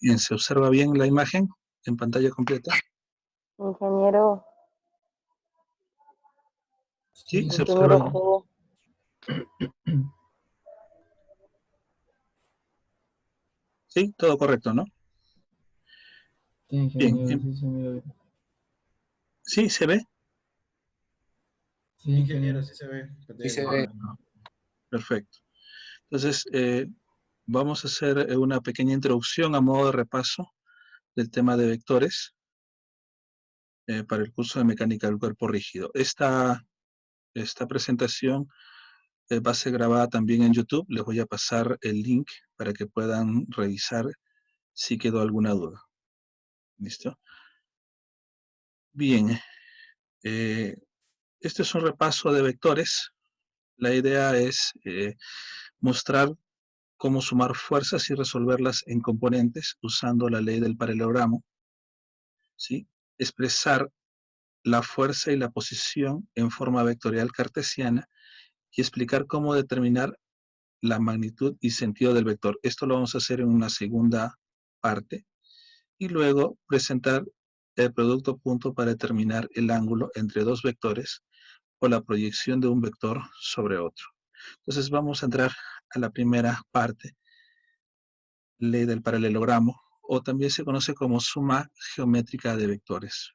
Bien, ¿se observa bien la imagen en pantalla completa? Ingeniero, Sí, se observa. ingeniero G. Sí, todo correcto, ¿no? Sí, Bien, ingeniero, sí se mira bien. ¿sí se ve? Sí, ingeniero, sí se ve. Sí se ve. Perfecto. Entonces, vamos a hacer una pequeña introducción a modo de repaso del tema de vectores para el curso de mecánica del cuerpo rígido. Esta presentación va a ser grabada también en YouTube. Les voy a pasar el link para que puedan revisar si quedó alguna duda. ¿Listo? Bien. Este es un repaso de vectores. La idea es mostrar cómo sumar fuerzas y resolverlas en componentes usando la ley del paralelogramo, ¿sí? Expresar la fuerza y la posición en forma vectorial cartesiana y explicar cómo determinar la magnitud y sentido del vector. Esto lo vamos a hacer en una segunda parte. Y luego presentar el producto punto para determinar el ángulo entre dos vectores o la proyección de un vector sobre otro. Entonces vamos a entrar a la primera parte, ley del paralelogramo, o también se conoce como suma geométrica de vectores.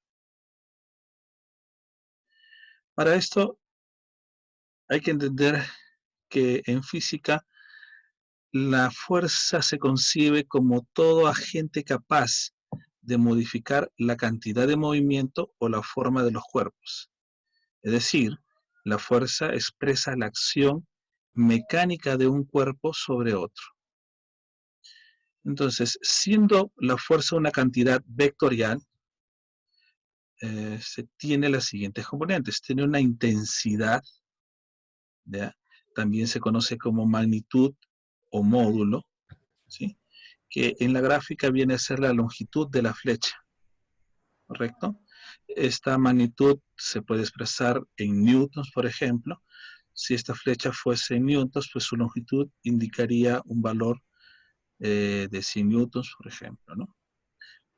Para esto hay que entender que en física la fuerza se concibe como todo agente capaz de modificar la cantidad de movimiento o la forma de los cuerpos. Es decir, la fuerza expresa la acción mecánica de un cuerpo sobre otro. Entonces, siendo la fuerza una cantidad vectorial, se tiene las siguientes componentes. Tiene una intensidad, ¿ya? También se conoce como magnitud o módulo, ¿sí? Que en la gráfica viene a ser la longitud de la flecha, ¿correcto? Esta magnitud se puede expresar en newtons, por ejemplo. Si esta flecha fuese en newtons, pues su longitud indicaría un valor de 100 newtons, por ejemplo, ¿no?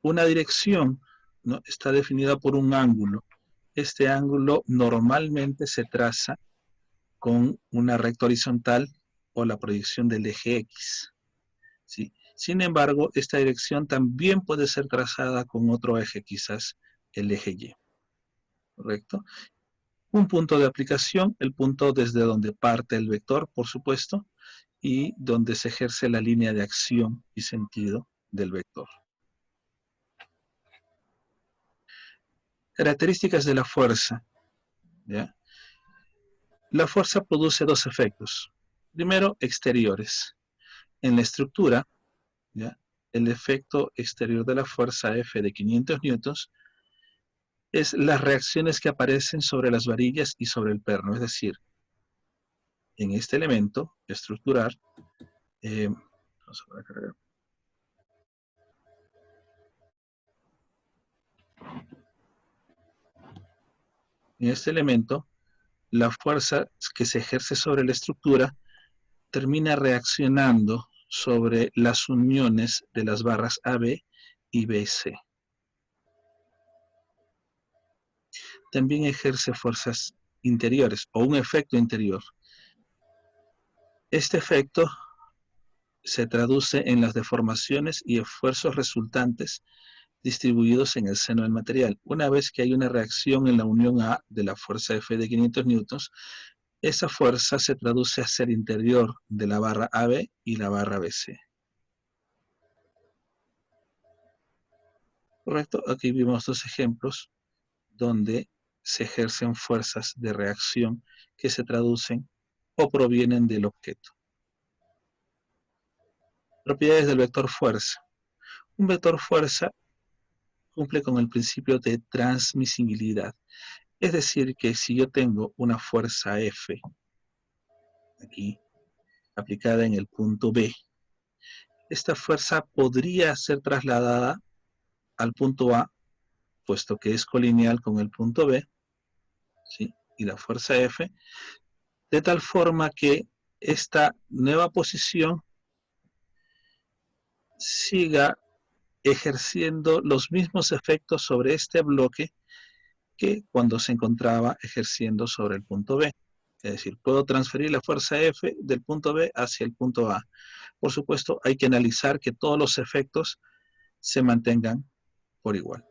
Una dirección, ¿no?, está definida por un ángulo. Este ángulo normalmente se traza con una recta horizontal o la proyección del eje X, ¿sí? Sin embargo, esta dirección también puede ser trazada con otro eje, quizás el eje Y, ¿correcto? Un punto de aplicación, el punto desde donde parte el vector, por supuesto, y donde se ejerce la línea de acción y sentido del vector. Características de la fuerza, ¿ya? La fuerza produce dos efectos. Primero, exteriores. En la estructura, ¿ya?, el efecto exterior de la fuerza F de 500 newtons es las reacciones que aparecen sobre las varillas y sobre el perno. Es decir, en este elemento estructural, vamos a cargar. En este elemento, la fuerza que se ejerce sobre la estructura termina reaccionando sobre las uniones de las barras AB y BC. También ejerce fuerzas interiores o un efecto interior. Este efecto se traduce en las deformaciones y esfuerzos resultantes distribuidos en el seno del material. Una vez que hay una reacción en la unión A de la fuerza F de 500 newtons, esa fuerza se traduce a ser interior de la barra AB y la barra BC. ¿Correcto? Aquí vimos dos ejemplos donde se ejercen fuerzas de reacción que se traducen o provienen del objeto. Propiedades del vector fuerza. Un vector fuerza cumple con el principio de transmisibilidad. Es decir, que si yo tengo una fuerza F, aquí, aplicada en el punto B, esta fuerza podría ser trasladada al punto A, puesto que es colineal con el punto B, ¿sí?, y la fuerza F, de tal forma que esta nueva posición siga ejerciendo los mismos efectos sobre este bloque que cuando se encontraba ejerciendo sobre el punto B. Es decir, puedo transferir la fuerza F del punto B hacia el punto A. Por supuesto, hay que analizar que todos los efectos se mantengan por igual.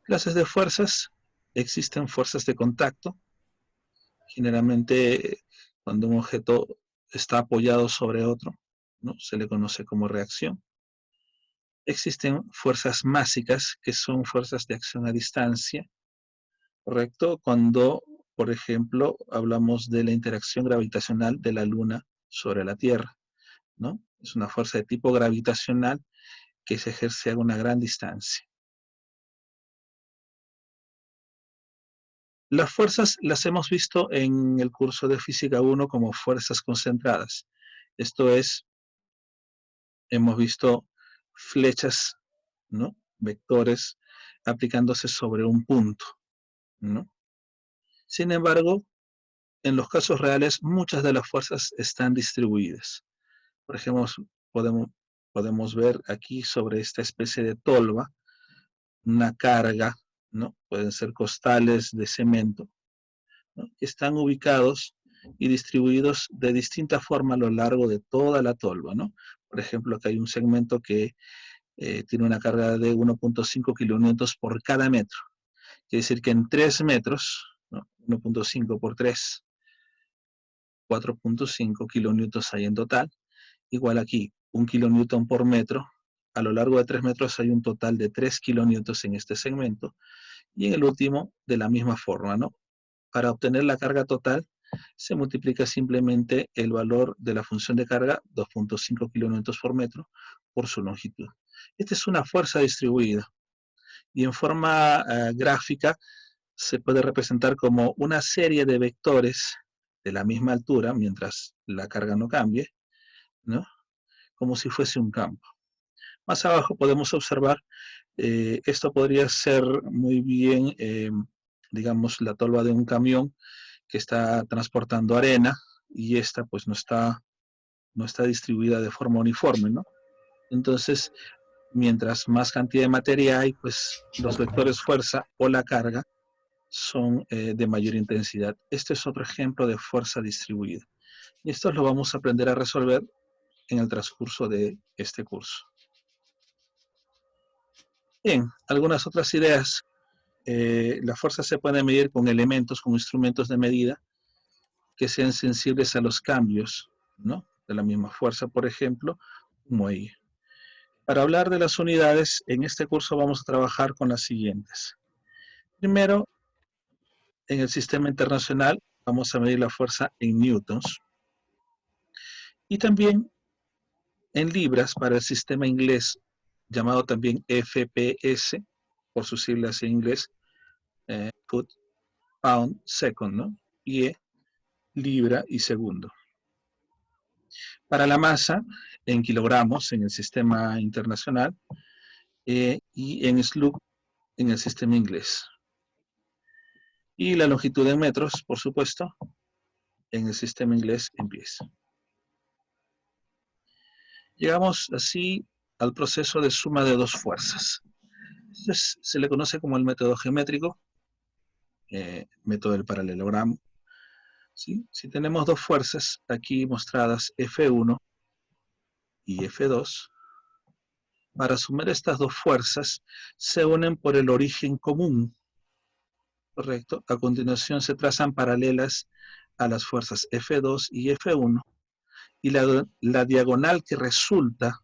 Clases de fuerzas. Existen fuerzas de contacto. Generalmente, cuando un objeto está apoyado sobre otro, ¿no?, se le conoce como reacción. Existen fuerzas másicas, que son fuerzas de acción a distancia, ¿correcto? Cuando, por ejemplo, hablamos de la interacción gravitacional de la Luna sobre la Tierra, ¿no? Es una fuerza de tipo gravitacional que se ejerce a una gran distancia. Las fuerzas las hemos visto en el curso de Física 1 como fuerzas concentradas. Esto es, hemos visto flechas, ¿no?, vectores aplicándose sobre un punto, ¿no? Sin embargo, en los casos reales, muchas de las fuerzas están distribuidas. Por ejemplo, podemos ver aquí sobre esta especie de tolva una carga, ¿no? Pueden ser costales de cemento, ¿no?, que están ubicados y distribuidos de distinta forma a lo largo de toda la tolva, ¿no? Por ejemplo, acá hay un segmento que tiene una carga de 1.5 kilonewtons por cada metro. Quiere decir que en 3 metros, ¿no?, 1.5 por 3, 4.5 kilonewtons hay en total. Igual aquí, 1 kilonewton por metro. A lo largo de 3 metros hay un total de 3 kilonewtons en este segmento. Y en el último, de la misma forma, ¿no? Para obtener la carga total, se multiplica simplemente el valor de la función de carga, 2.5 kilonewtons por metro, por su longitud. Esta es una fuerza distribuida. Y en forma gráfica se puede representar como una serie de vectores de la misma altura, mientras la carga no cambie, ¿no?, como si fuese un campo. Más abajo podemos observar, esto podría ser muy bien, digamos, la tolva de un camión que está transportando arena, y esta pues no está distribuida de forma uniforme, ¿no? Entonces, mientras más cantidad de materia hay, pues los vectores fuerza o la carga son de mayor intensidad. Este es otro ejemplo de fuerza distribuida. Y esto lo vamos a aprender a resolver en el transcurso de este curso. Bien, algunas otras ideas. La fuerza se puede medir con elementos, con instrumentos de medida que sean sensibles a los cambios, ¿no?, de la misma fuerza. Por ejemplo, un muelle. Para hablar de las unidades, en este curso vamos a trabajar con las siguientes. Primero, en el sistema internacional, vamos a medir la fuerza en newtons. Y también en libras para el sistema inglés, llamado también FPS, por sus siglas en inglés, foot, pound, second, ¿no? Y libra y segundo. Para la masa, en kilogramos en el sistema internacional, y en slug en el sistema inglés. Y la longitud en metros, por supuesto, en el sistema inglés en pies. Llegamos así al proceso de suma de dos fuerzas. Entonces, se le conoce como el método geométrico, método del paralelogramo. ¿Sí? Si tenemos dos fuerzas aquí mostradas, F1 y F2, para sumar estas dos fuerzas se unen por el origen común, ¿correcto? A continuación se trazan paralelas a las fuerzas F2 y F1, y la diagonal que resulta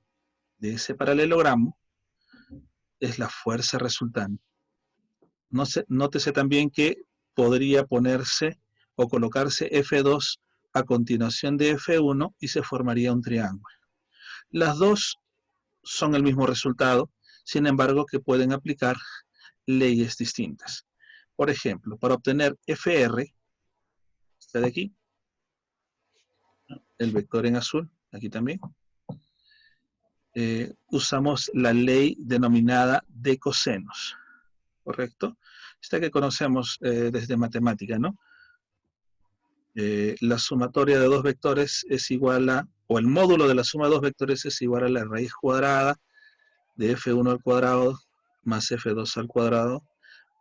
de ese paralelogramo es la fuerza resultante. Nótese también que podría ponerse o colocarse F2 a continuación de F1 y se formaría un triángulo. Las dos son el mismo resultado, sin embargo que pueden aplicar leyes distintas. Por ejemplo, para obtener FR, está de aquí, el vector en azul, aquí también, usamos la ley denominada de cosenos, ¿correcto? Esta que conocemos desde matemática, ¿no? La sumatoria de dos vectores es igual a o el módulo de la suma de dos vectores es igual a la raíz cuadrada de f1 al cuadrado más f2 al cuadrado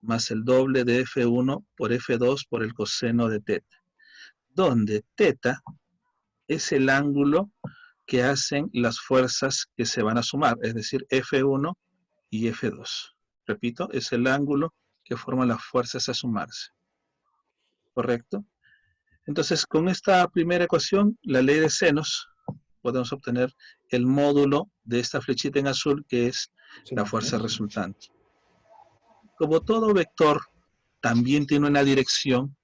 más el doble de f1 por f2 por el coseno de teta, donde teta es el ángulo que hacen las fuerzas que se van a sumar, es decir, F1 y F2. Repito, es el ángulo que forman las fuerzas a sumarse. ¿Correcto? Entonces, con esta primera ecuación, la ley de senos, podemos obtener el módulo de esta flechita en azul, que es la fuerza resultante. Como todo vector también tiene una dirección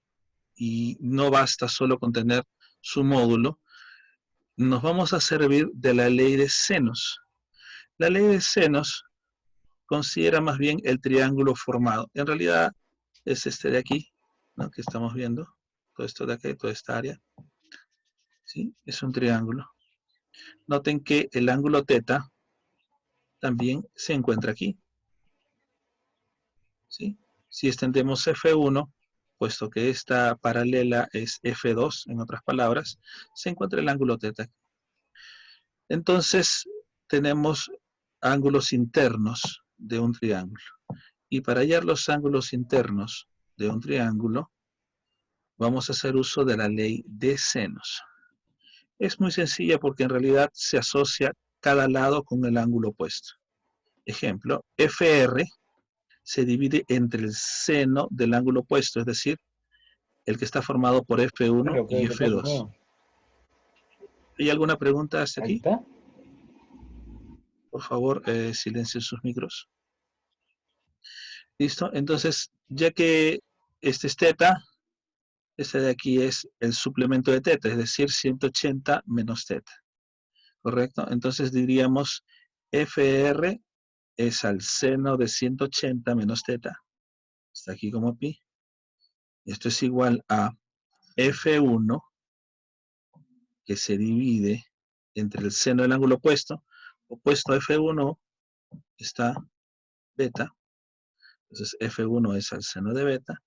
y no basta solo con tener su módulo, nos vamos a servir de la ley de senos. La ley de senos considera más bien el triángulo formado. En realidad es este de aquí, ¿no?, que estamos viendo. Todo esto de aquí, toda esta área. ¿Sí? Es un triángulo. Noten que el ángulo teta también se encuentra aquí. ¿Sí? Si extendemos F1, puesto que esta paralela es F2, en otras palabras, se encuentra el ángulo teta. Entonces, tenemos ángulos internos de un triángulo. Y para hallar los ángulos internos de un triángulo, vamos a hacer uso de la ley de senos. Es muy sencilla porque en realidad se asocia cada lado con el ángulo opuesto. Ejemplo, FR se divide entre el seno del ángulo opuesto, es decir, el que está formado por F1 y F2. ¿Hay alguna pregunta hasta aquí? Por favor, silencien sus micros. ¿Listo? Entonces, ya que este es teta, este de aquí es el suplemento de teta, es decir, 180 menos teta. ¿Correcto? Entonces diríamos FR es al seno de 180 menos teta. Está aquí como pi. Esto es igual a F1, que se divide entre el seno del ángulo opuesto. Opuesto a F1 está beta. Entonces F1 es al seno de beta.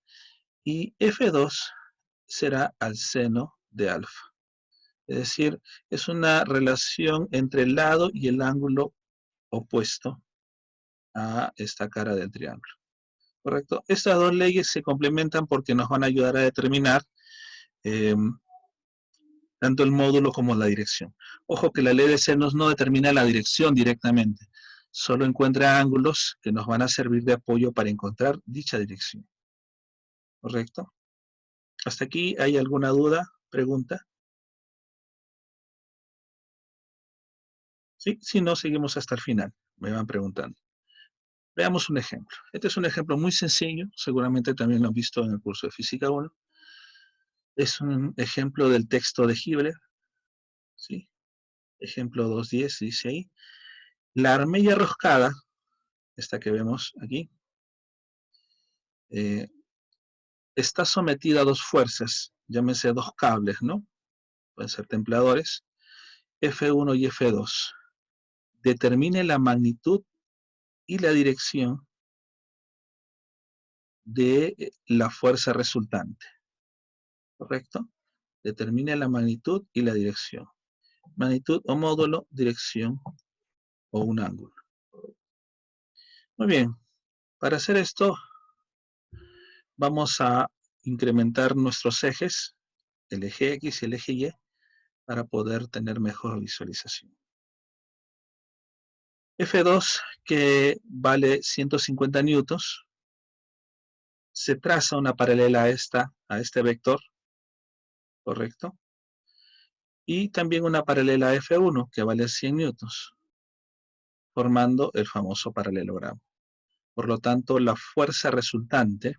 Y F2 será al seno de alfa. Es decir, es una relación entre el lado y el ángulo opuesto a esta cara del triángulo. ¿Correcto? Estas dos leyes se complementan porque nos van a ayudar a determinar tanto el módulo como la dirección. Ojo que la ley de senos no determina la dirección directamente, solo encuentra ángulos que nos van a servir de apoyo para encontrar dicha dirección. ¿Correcto? ¿Hasta aquí hay alguna duda, pregunta? ¿Sí? Si no, seguimos hasta el final. Me van preguntando. Veamos un ejemplo. Este es un ejemplo muy sencillo, seguramente también lo han visto en el curso de Física 1. Es un ejemplo del texto de Hibbeler, ¿sí? Ejemplo 2.10 dice ahí. La armella roscada, esta que vemos aquí, está sometida a dos fuerzas, llámese dos cables, ¿no? Pueden ser templadores, F1 y F2. Determine la magnitud y la dirección de la fuerza resultante. ¿Correcto? Determine la magnitud y la dirección. Magnitud o módulo, dirección o un ángulo. Muy bien. Para hacer esto, vamos a incrementar nuestros ejes, el eje X y el eje Y, para poder tener mejor visualización. F2, que vale 150 newtons, se traza una paralela a este vector, ¿correcto? Y también una paralela a F1, que vale 100 newtons, formando el famoso paralelogramo. Por lo tanto, la fuerza resultante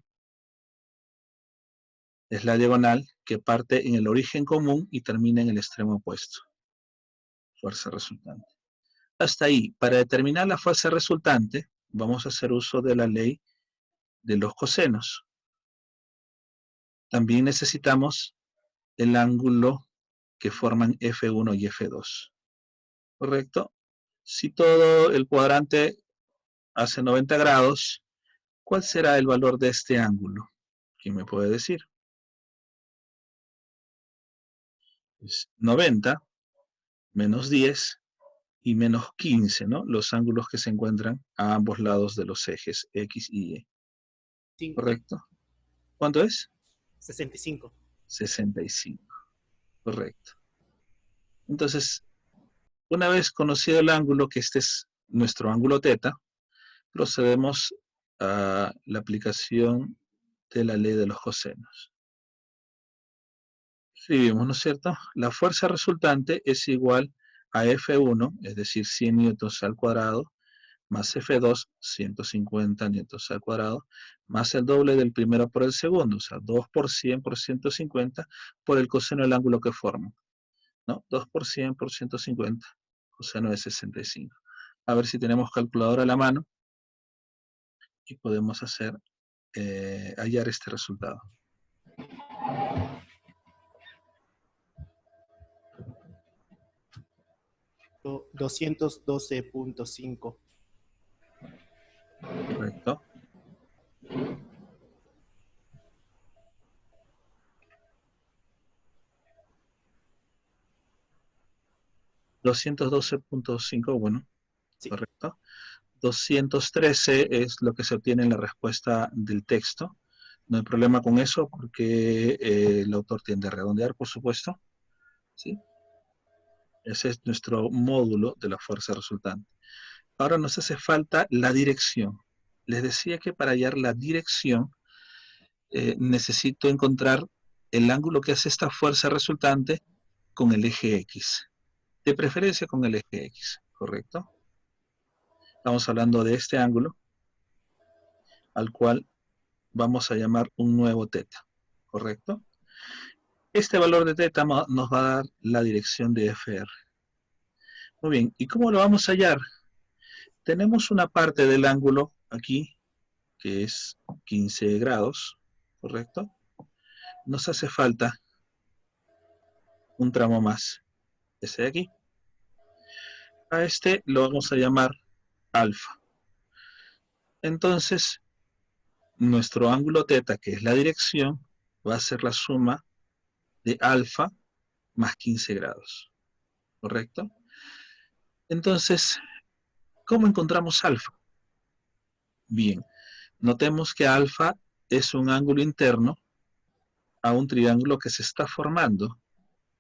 es la diagonal que parte en el origen común y termina en el extremo opuesto. Fuerza resultante. Hasta ahí, para determinar la fuerza resultante, vamos a hacer uso de la ley de los cosenos. También necesitamos el ángulo que forman F1 y F2. ¿Correcto? Si todo el cuadrante hace 90 grados, ¿cuál será el valor de este ángulo? ¿Quién me puede decir? Es 90 menos 10 y menos 15, ¿no? Los ángulos que se encuentran a ambos lados de los ejes X y Y. 5. ¿Correcto? ¿Cuánto es? 65. 65. Correcto. Entonces, una vez conocido el ángulo, que este es nuestro ángulo teta, procedemos a la aplicación de la ley de los cosenos. Escribimos, ¿no es cierto? La fuerza resultante es igual a F1, es decir, 100 newtons al cuadrado, más F2, 150 newtons al cuadrado, más el doble del primero por el segundo, o sea, 2 por 100 por 150 por el coseno del ángulo que forman, ¿no? 2 por 100 por 150, coseno de 65. A ver si tenemos calculadora a la mano y podemos hacer, hallar este resultado. Do- 212.5. ¿Correcto? $212.5, bueno, Sí. correcto. 213 es lo que se obtiene en la respuesta del texto. No hay problema con eso porque el autor tiende a redondear, por supuesto. ¿Sí? Ese es nuestro módulo de la fuerza resultante. Ahora nos hace falta la dirección. Les decía que para hallar la dirección necesito encontrar el ángulo que hace esta fuerza resultante con el eje X. De preferencia con el eje X, ¿correcto? Estamos hablando de este ángulo, al cual vamos a llamar un nuevo teta, ¿correcto? Este valor de teta nos va a dar la dirección de FR. Muy bien, ¿y cómo lo vamos a hallar? Tenemos una parte del ángulo aquí, que es 15 grados, ¿correcto? Nos hace falta un tramo más, ese de aquí. A este lo vamos a llamar alfa. Entonces, nuestro ángulo teta, que es la dirección, va a ser la suma de alfa más 15 grados, ¿correcto? Entonces, ¿cómo encontramos alfa? Bien, notemos que alfa es un ángulo interno a un triángulo que se está formando,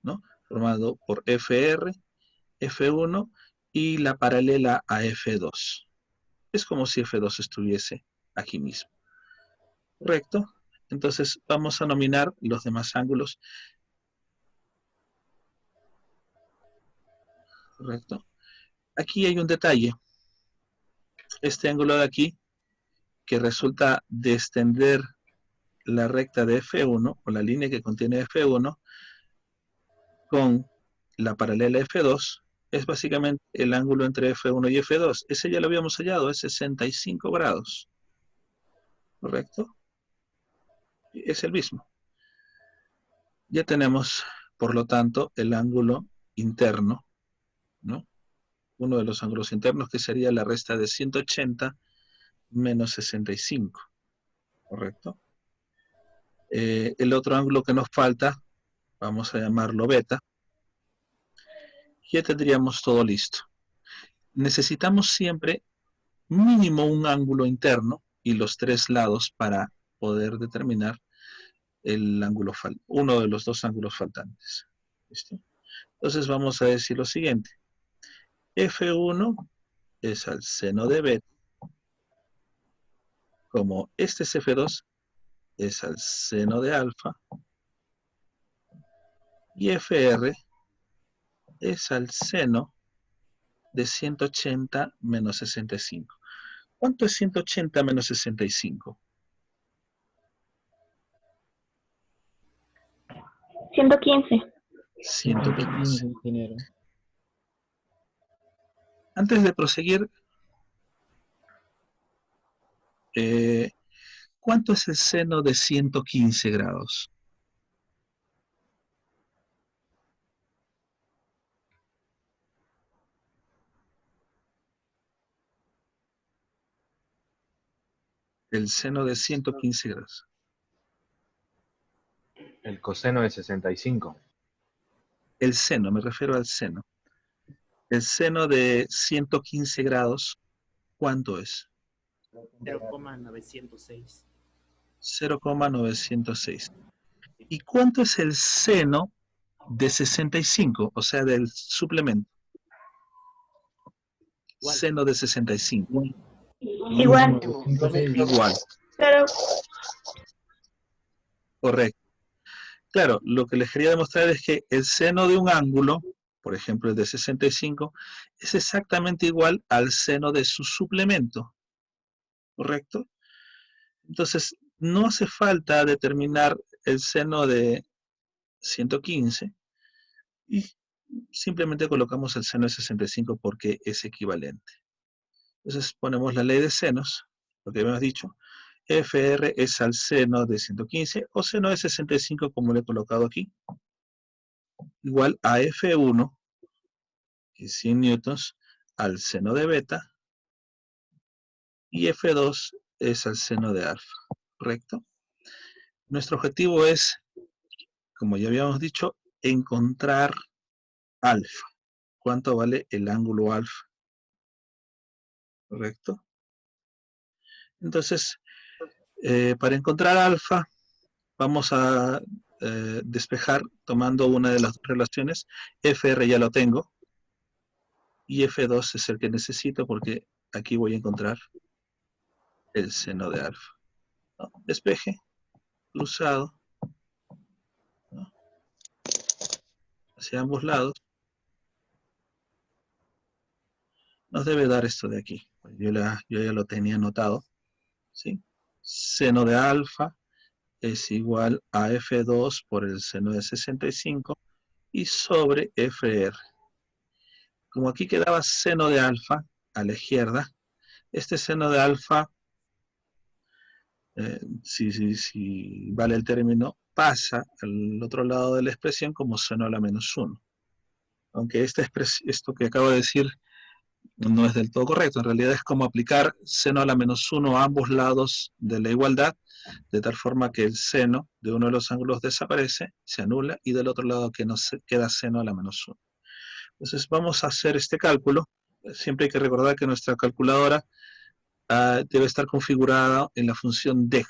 ¿no? Formado por FR, F1 y la paralela a F2. Es como si F2 estuviese aquí mismo, ¿correcto? Entonces vamos a nominar los demás ángulos, ¿correcto? Aquí hay un detalle. Este ángulo de aquí, que resulta de extender la recta de F1, o la línea que contiene F1, con la paralela F2, es básicamente el ángulo entre F1 y F2. Ese ya lo habíamos hallado, es 65 grados. ¿Correcto? Es el mismo. Ya tenemos, por lo tanto, el ángulo interno, ¿no? Uno de los ángulos internos, que sería la resta de 180 menos 65. ¿Correcto? El otro ángulo que nos falta, vamos a llamarlo beta. Ya tendríamos todo listo. Necesitamos siempre mínimo un ángulo interno y los tres lados para poder determinar el ángulo uno de los dos ángulos faltantes. ¿Listo? Entonces vamos a decir lo siguiente. F1 es al seno de beta, como este es F2, es al seno de alfa, y FR es al seno de 180 menos 65. ¿Cuánto es 180 menos 65? 115. 115. ingeniero. Antes de proseguir, ¿cuánto es el seno de 115 grados? El seno de 115 grados. El coseno de 65. El seno, me refiero al seno. el seno de 115 grados, ¿cuánto es? 0,906. 0,906. ¿Y cuánto es el seno de 65? O sea, del suplemento. Igual. Seno de 65. Igual. Igual, Pero, correcto. Claro, lo que les quería demostrar es que el seno de un ángulo, por ejemplo el de 65, es exactamente igual al seno de su suplemento, ¿correcto? Entonces, no hace falta determinar el seno de 115 y simplemente colocamos el seno de 65 porque es equivalente. Entonces ponemos la ley de senos, lo que habíamos dicho, FR es al seno de 115 o seno de 65 como lo he colocado aquí, igual a F1, que es 100 newtons, al seno de beta, y F2 es al seno de alfa, ¿correcto? Nuestro objetivo es, como ya habíamos dicho, encontrar alfa. ¿Cuánto vale el ángulo alfa? ¿Correcto? Entonces, para encontrar alfa, vamos a despejar tomando una de las relaciones. FR ya lo tengo. Y F2 es el que necesito porque aquí voy a encontrar el seno de alfa, ¿no? Despeje, cruzado, ¿no? Hacia ambos lados. Nos debe dar esto de aquí. Yo ya lo tenía anotado, ¿sí? Seno de alfa es igual a F2 por el seno de 65 y sobre FR. Como aquí quedaba seno de alfa a la izquierda, este seno de alfa, si vale el término, pasa al otro lado de la expresión como seno a la menos 1. Aunque esto que acabo de decir no es del todo correcto, en realidad es como aplicar seno a la menos 1 a ambos lados de la igualdad, de tal forma que el seno de uno de los ángulos desaparece, se anula, y del otro lado que nos queda seno a la menos 1. Entonces vamos a hacer este cálculo. Siempre hay que recordar que nuestra calculadora debe estar configurada en la función deg,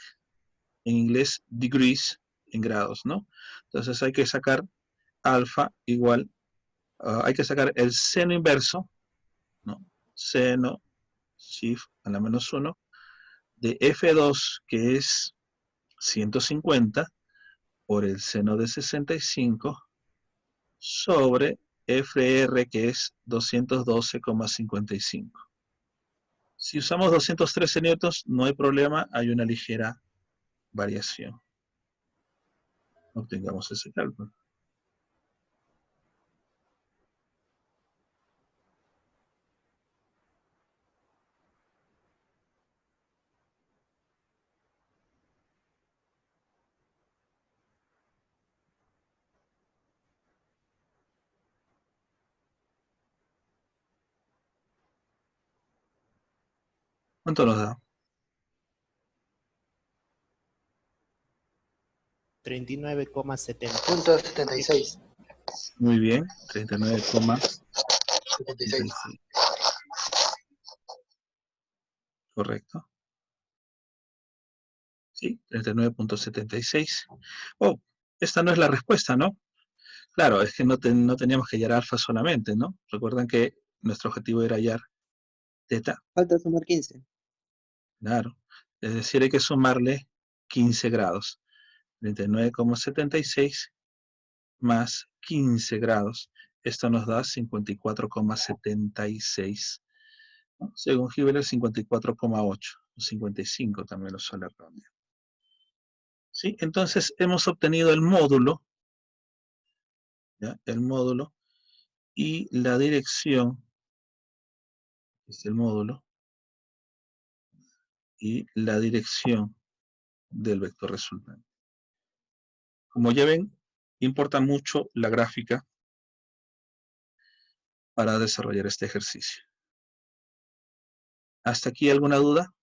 en inglés degrees, en grados, ¿no? Entonces hay que sacar alfa igual, hay que sacar el seno inverso, ¿no? Seno shift a la menos 1 de F2, que es 150, por el seno de 65, sobre FR, que es 212,55. Si usamos 213 newtons, no hay problema, hay una ligera variación. Obtengamos ese cálculo. ¿Cuánto nos da? 39,70. Punto 76. Muy bien, 39,76. 76. Correcto. Sí, 39,76. Oh, esta no es la respuesta, ¿no? Claro, es que no teníamos que hallar alfa solamente, ¿no? Recuerdan que nuestro objetivo era hallar teta. Falta sumar 15. Claro. Es decir, hay que sumarle 15 grados. 39,76 más 15 grados. Esto nos da 54,76. ¿No? Según Hibbeler, 54,8. 55 también lo suele redondear. ¿Sí? Entonces hemos obtenido el módulo, ¿ya? El módulo y la dirección, es el módulo, y la dirección del vector resultante. Como ya ven, importa mucho la gráfica para desarrollar este ejercicio. ¿Hasta aquí alguna duda?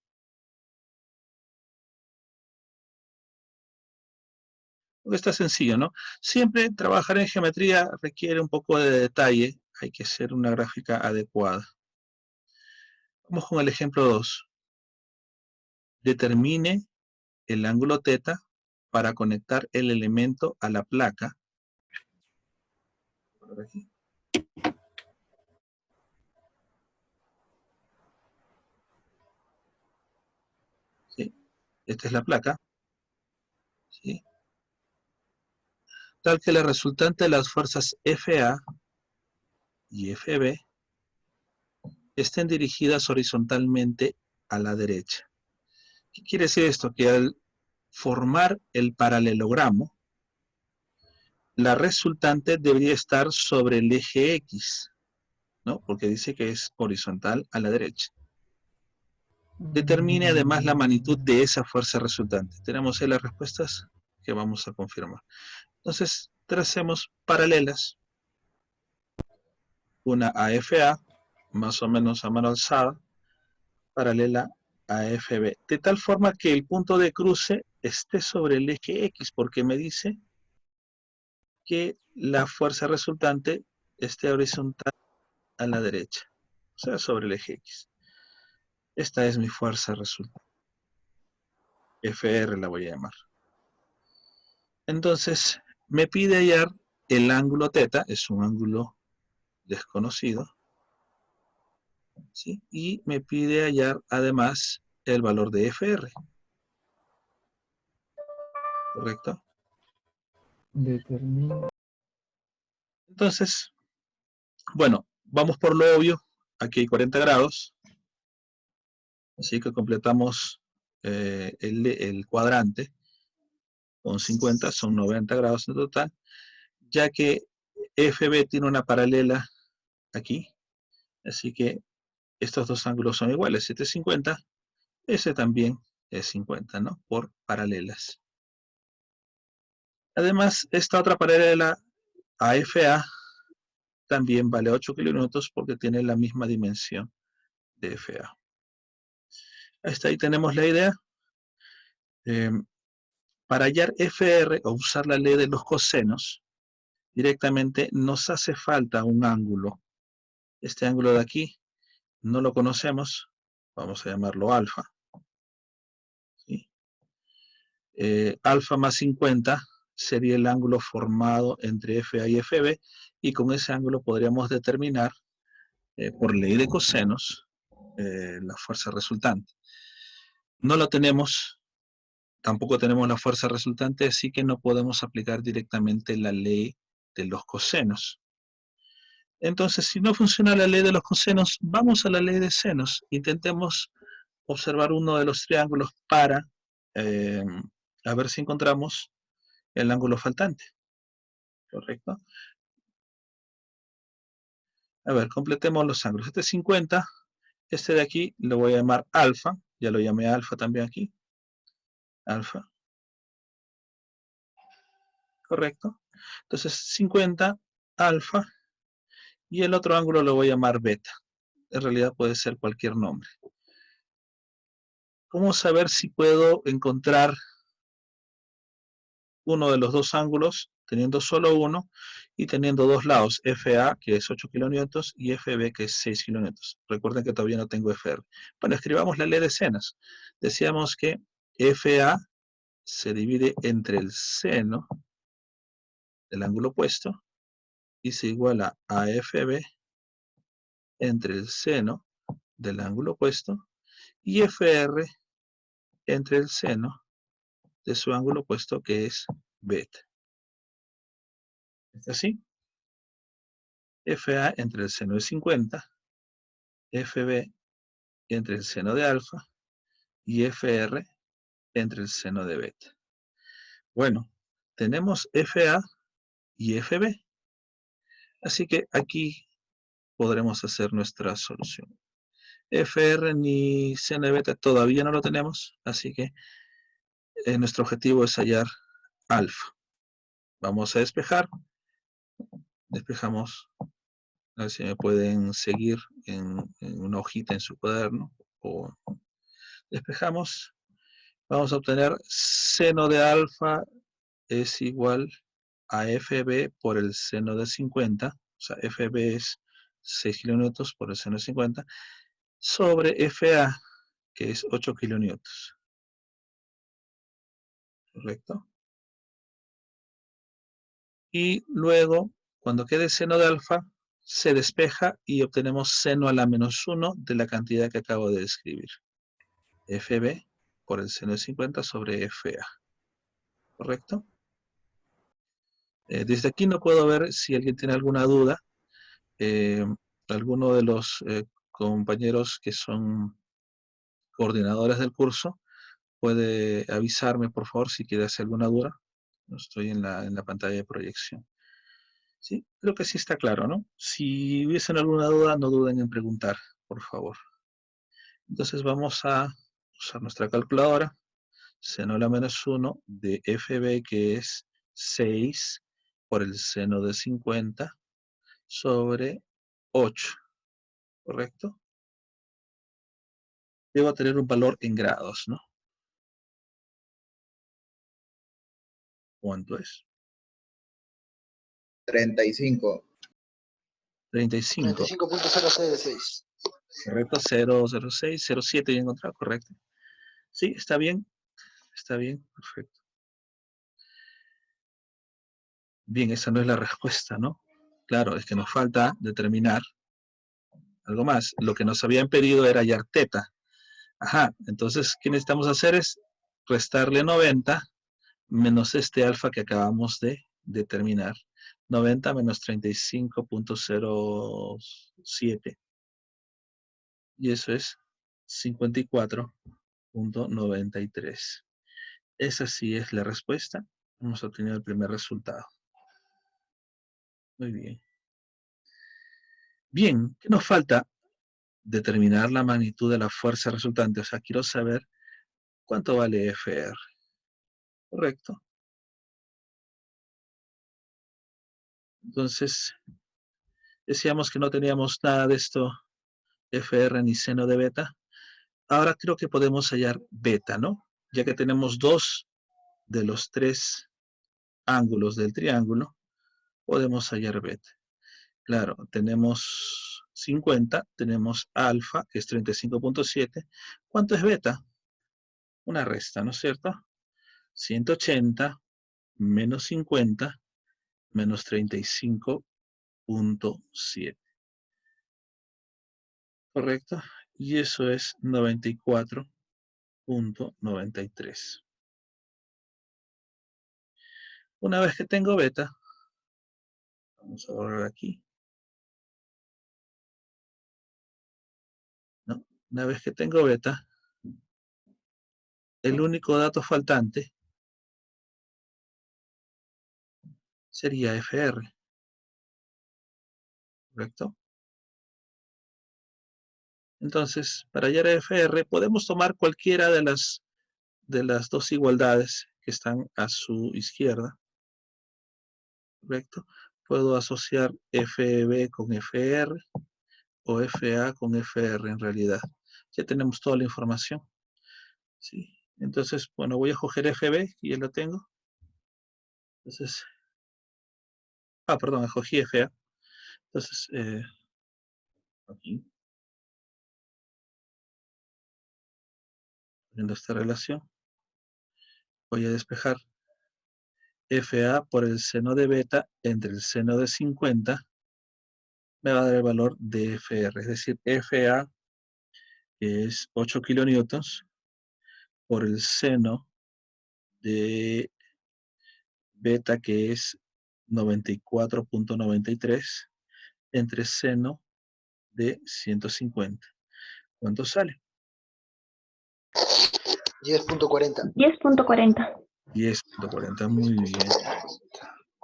Porque está sencillo, ¿no? Siempre trabajar en geometría requiere un poco de detalle hay que hacer una gráfica adecuada. Vamos con el ejemplo 2. Determine el ángulo θ para conectar el elemento a la placa. Por aquí. ¿Sí? Esta es la placa. ¿Sí? Tal que la resultante de las fuerzas FA y FB estén dirigidas horizontalmente a la derecha. ¿Qué quiere decir esto? Que al formar el paralelogramo, la resultante debería estar sobre el eje X, ¿no? Porque dice que es horizontal a la derecha. Determine además la magnitud de esa fuerza resultante. Tenemos ahí las respuestas que vamos a confirmar. Entonces, tracemos paralelas. Una a FA, más o menos a mano alzada, paralela a FB. De tal forma que el punto de cruce esté sobre el eje X, porque me dice que la fuerza resultante esté horizontal a la derecha, o sea, sobre el eje X. Esta es mi fuerza resultante. FR la voy a llamar. Entonces, me pide hallar el ángulo θ, es un ángulo desconocido, ¿sí? Y me pide hallar además el valor de FR. ¿Correcto? Determina. Entonces, bueno, vamos por lo obvio. Aquí hay 40 grados. Así que completamos el cuadrante. Con 50 son 90 grados en total. Ya que FB tiene una paralela aquí. Así que estos dos ángulos son iguales. Este es 50. Ese también es 50, ¿no? Por paralelas. Además, esta otra paralela AFA también vale 8 kilonewtons porque tiene la misma dimensión de FA. Hasta ahí tenemos la idea. Para hallar FR o usar la ley de los cosenos, directamente nos hace falta un ángulo. Este ángulo de aquí no lo conocemos. Vamos a llamarlo alfa. ¿Sí? Alfa más 50 sería el ángulo formado entre FA y FB, y con ese ángulo podríamos determinar, por ley de cosenos, la fuerza resultante. No lo tenemos, tampoco tenemos la fuerza resultante, así que no podemos aplicar directamente la ley de los cosenos. Entonces, si no funciona la ley de los cosenos, vamos a la ley de senos. Intentemos observar uno de los triángulos para a ver si encontramos el ángulo faltante. ¿Correcto? A ver, completemos los ángulos. Este es 50. Este de aquí lo voy a llamar alfa. Ya lo llamé alfa también aquí. Alfa. ¿Correcto? Entonces, 50, alfa. Y el otro ángulo lo voy a llamar beta. En realidad puede ser cualquier nombre. ¿Cómo saber si puedo encontrar uno de los dos ángulos teniendo solo uno y teniendo dos lados, FA, que es 8 kilonewtons, y FB, que es 6 kilonewtons? Recuerden que todavía no tengo FR. Bueno, escribamos la ley de senos. Decíamos que FA se divide entre el seno del ángulo opuesto y se iguala a FB entre el seno del ángulo opuesto y FR entre el seno de su ángulo opuesto, que es beta. ¿Es así? FA entre el seno de 50, FB entre el seno de alfa y FR entre el seno de beta. Bueno, tenemos FA y FB. Así que aquí podremos hacer nuestra solución. FR ni seno de beta todavía no lo tenemos, así que nuestro objetivo es hallar alfa. Vamos a despejar. Despejamos. A ver si me pueden seguir en una hojita en su cuaderno. O despejamos. Vamos a obtener seno de alfa es igual a FB por el seno de 50. O sea, FB es 6 kilonewtons por el seno de 50, sobre FA, que es 8 kilonewtons. ¿Correcto? Y luego, cuando quede seno de alfa, se despeja y obtenemos seno a la menos 1 de la cantidad que acabo de describir. FB por el seno de 50 sobre FA. ¿Correcto? Desde aquí no puedo ver si alguien tiene alguna duda. Alguno de los compañeros que son coordinadores del curso puede avisarme, por favor, si quiere hacer alguna duda. No estoy en la pantalla de proyección. Sí, creo que sí está claro, ¿no? Si hubiesen alguna duda, no duden en preguntar, por favor. Entonces vamos a usar nuestra calculadora. Seno a la menos 1 de FB, que es 6 por el seno de 50 sobre 8, ¿correcto? Debo tener un valor en grados, ¿no? ¿Cuánto es? 35. 35. 35.066. Correcto, 006, 07 ya encontrado, correcto. Sí, está bien, perfecto. Bien, esa no es la respuesta, ¿no? Claro, es que nos falta determinar algo más. Lo que nos habían pedido era hallar teta. Ajá, entonces, ¿qué necesitamos hacer? Es restarle 90 menos este alfa que acabamos de determinar. 90 menos 35.07. Y eso es 54.93. Esa sí es la respuesta. Hemos obtenido el primer resultado. Muy bien. Bien, ¿qué nos falta? Determinar la magnitud de la fuerza resultante. O sea, quiero saber cuánto vale FR. ¿Correcto? Entonces, decíamos que no teníamos nada de esto, FR ni seno de beta. Ahora creo que podemos hallar beta, ¿no? Ya que tenemos dos de los tres ángulos del triángulo, podemos hallar beta. Claro, tenemos 50, tenemos alfa, que es 35.7. ¿Cuánto es beta? Una resta, ¿no es cierto? 180 menos 50 menos 35.7. ¿Correcto? Y eso es 94.93. Una vez que tengo beta, vamos a borrar aquí. ¿No? Una vez que tengo beta, el único dato faltante sería FR. ¿Correcto? Entonces, para hallar FR, podemos tomar cualquiera de las dos igualdades que están a su izquierda. ¿Correcto? Puedo asociar FB con FR o FA con FR en realidad. Ya tenemos toda la información. ¿Sí? Entonces, bueno, voy a coger FB, y ya lo tengo. Entonces, perdón, escogí FA. Entonces, aquí, poniendo esta relación, voy a despejar FA por el seno de beta entre el seno de 50, me va a dar el valor de FR, es decir, FA, que es 8 kilonewtons, por el seno de beta, que es 94.93, entre seno de 150. ¿Cuánto sale? 10.40. 10.40. 10.40, muy bien.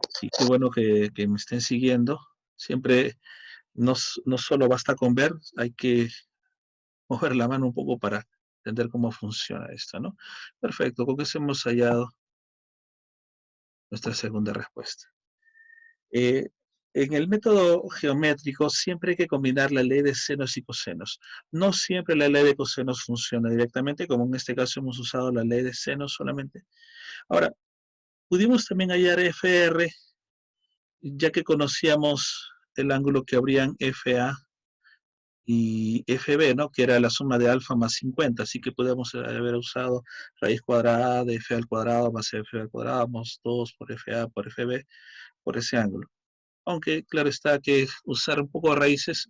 Sí, qué bueno que me estén siguiendo. Siempre no solo basta con ver, hay que mover la mano un poco para entender cómo funciona esto, ¿no? Perfecto, con eso hemos hallado nuestra segunda respuesta. En el método geométrico siempre hay que combinar la ley de senos y cosenos. No siempre la ley de cosenos funciona directamente, como en este caso hemos usado la ley de senos solamente. Ahora, pudimos también hallar FR, ya que conocíamos el ángulo que habrían FA y FB, ¿no? Que era la suma de alfa más 50, así que podemos haber usado raíz cuadrada de F al cuadrado más F al cuadrado más 2 por FA por FB por ese ángulo. Aunque claro está que usar un poco raíces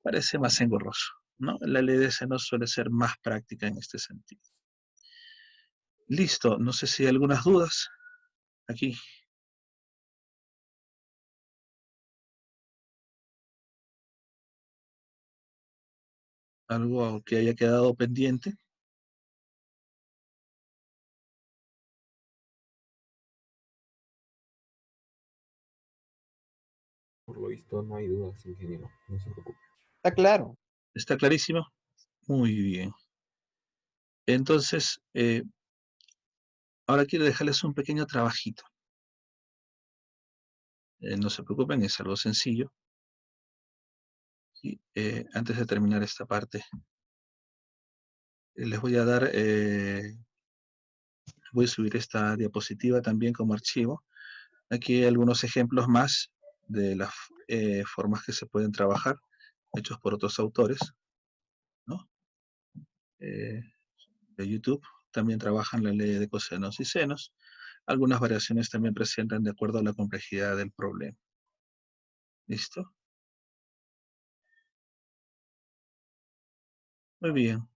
parece más engorroso, ¿no? La LDS no suele ser más práctica en este sentido. Listo, no sé si hay algunas dudas aquí. Algo que haya quedado pendiente. Por lo visto no hay dudas, ingeniero. No se preocupe. Está claro. ¿Está clarísimo? Muy bien. Entonces, ahora quiero dejarles un pequeño trabajito. No se preocupen, es algo sencillo. ¿Sí? Antes de terminar esta parte, les voy a dar, voy a subir esta diapositiva también como archivo. Aquí hay algunos ejemplos más de las formas que se pueden trabajar, hechos por otros autores, ¿no? De YouTube. También trabajan la ley de cosenos y senos. Algunas variaciones también presentan de acuerdo a la complejidad del problema. ¿Listo? Muy bien.